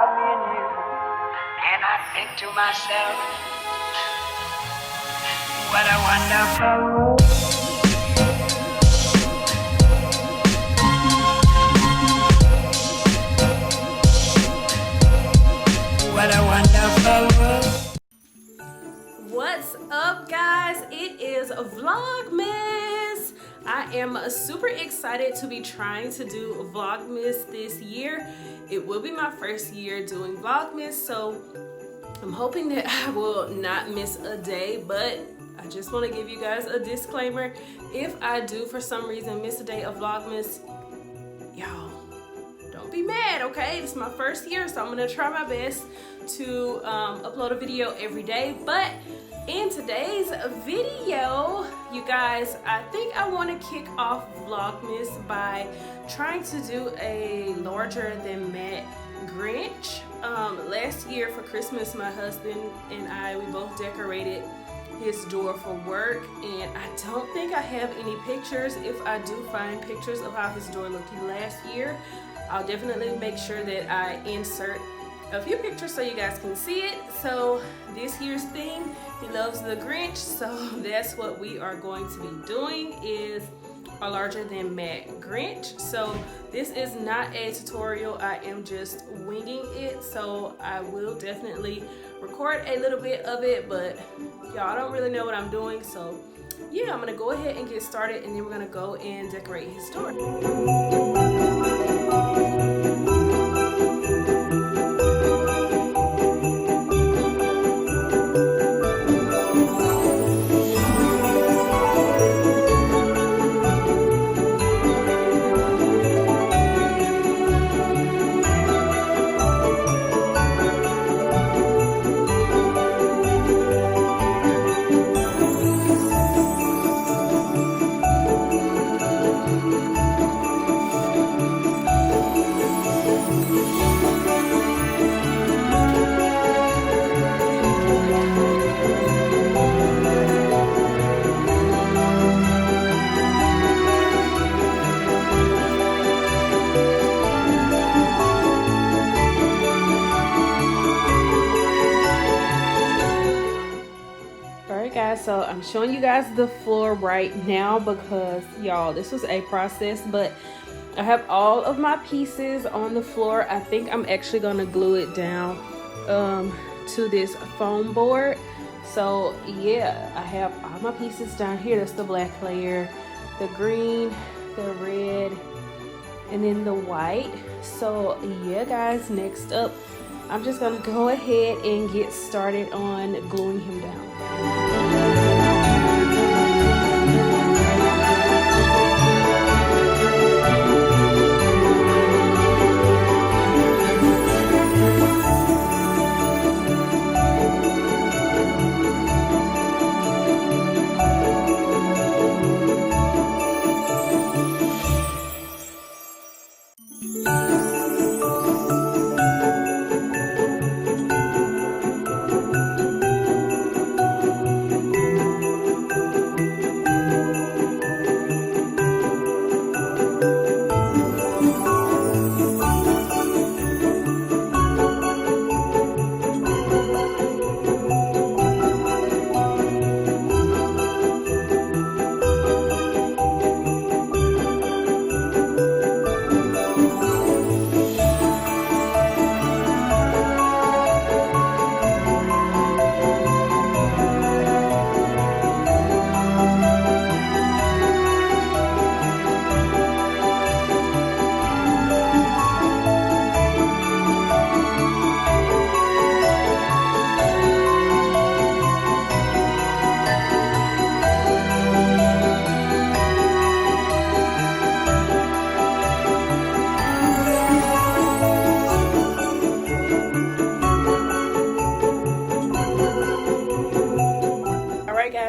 about me and you, and I think to myself, what a wonderful world. What a wonderful world. What's up, guys? It is Vlogmas. I am super excited to be trying to do Vlogmas this year. It will be my first year doing Vlogmas, so I'm hoping that I will not miss a day, but I just want to give you guys a disclaimer. If I do for some reason miss a day of Vlogmas, y'all don't be mad, okay? It's my first year, so I'm gonna try my best to upload a video every day. But in today's video, you guys, I think I want to kick off Vlogmas by trying to do a larger than matte Grinch. Last year for Christmas, my husband and I, we both decorated his door for work, and I don't think I have any pictures. If I do find pictures of how his door looked last year, I'll definitely make sure that I insert a few pictures so you guys can see it. So this year's theme, he loves the Grinch, so that's what we are going to be doing, is a larger than matte Grinch. So this is not a tutorial, I am just winging it, so I will definitely record a little bit of it, but y'all don't really know what I'm doing. So yeah, I'm gonna go ahead and get started, and then we're gonna go and decorate his door. So I'm showing you guys the floor right now because y'all, this was a process, but I have all of my pieces on the floor. I think I'm actually gonna glue it down to this foam board. So yeah, I have all my pieces down here. That's the black layer, the green, the red, and then the white. So yeah, guys, next up I'm just gonna go ahead and get started on gluing him down.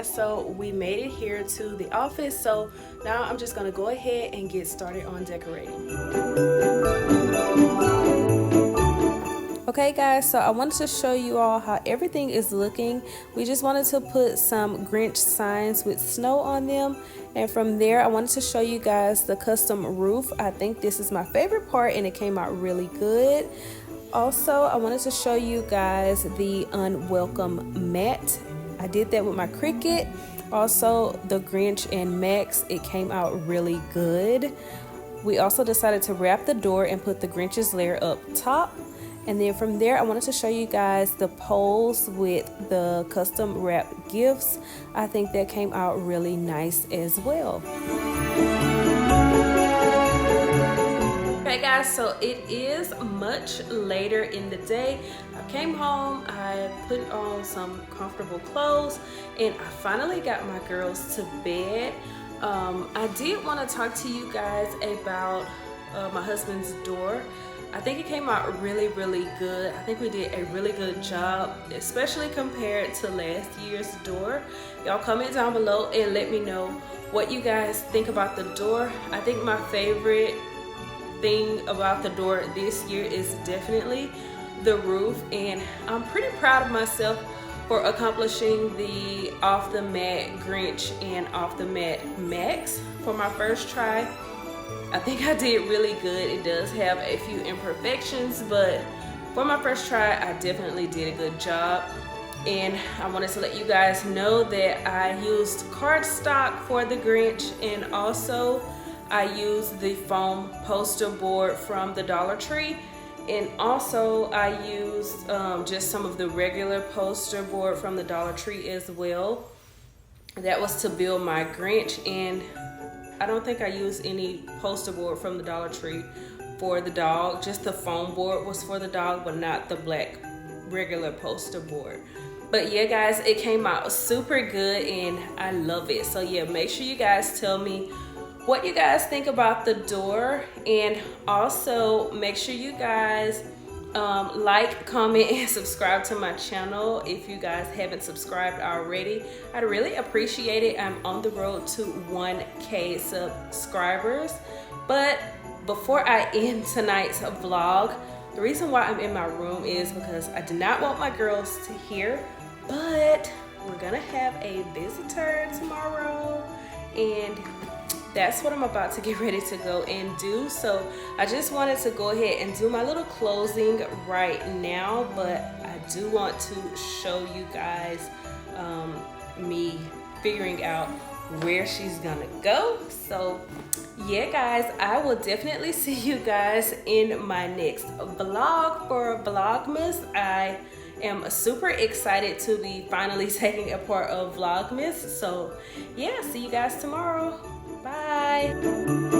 So we made it here to the office, so now I'm just gonna go ahead and get started on decorating. Okay guys, so I wanted to show you all how everything is looking. We just wanted to put some Grinch signs with snow on them, and from there I wanted to show you guys the custom roof. I think this is my favorite part and it came out really good. Also, I wanted to show you guys the unwelcome mat. I did that with my Cricut. Also, the Grinch and Max, it came out really good. We also decided to wrap the door and put the Grinch's lair up top. And then from there, I wanted to show you guys the poles with the custom wrapped gifts. I think that came out really nice as well. Okay guys, so it is much later in the day. I came home, I put on some comfortable clothes, and I finally got my girls to bed. I did want to talk to you guys about my husband's door. I think it came out really good. I think we did a really good job, especially compared to last year's door. Y'all comment down below and let me know what you guys think about the door. I think my favorite thing about the door this year is definitely the roof, and I'm pretty proud of myself for accomplishing the off the mat Grinch and off the mat Max for my first try. I think I did really good. It does have a few imperfections, but for my first try, I definitely did a good job. And I wanted to let you guys know that I used cardstock for the Grinch, and also I used the foam poster board from the Dollar Tree, and also I used just some of the regular poster board from the Dollar Tree as well. That was to build my Grinch, and I don't think I used any poster board from the Dollar Tree for the dog. Just the foam board was for the dog, but not the black regular poster board. But yeah guys, it came out super good and I love it. So yeah, make sure you guys tell me what you guys think about the door, and also make sure you guys like, comment, and subscribe to my channel if you guys haven't subscribed already. I'd really appreciate it. I'm on the road to 1K subscribers. But before I end tonight's vlog, the reason why I'm in my room is because I did not want my girls to hear, but we're gonna have a visitor tomorrow, and that's what I'm about to get ready to go and do. So I just wanted to go ahead and do my little closing right now, but I do want to show you guys me figuring out where she's gonna go. So yeah guys, I will definitely see you guys in my next vlog for Vlogmas. I am super excited to be finally taking a part of Vlogmas. So yeah, see you guys tomorrow. Bye.